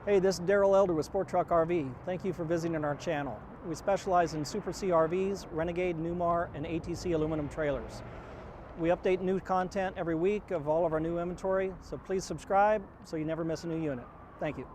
Hey, this is Daryl Elder with Sport Truck RV. Thank you for visiting our channel. We specialize in Super C RVs, Renegade, Newmar, and ATC aluminum trailers. We update new content every week of all of our new inventory, so please subscribe so you never miss a new unit. Thank you.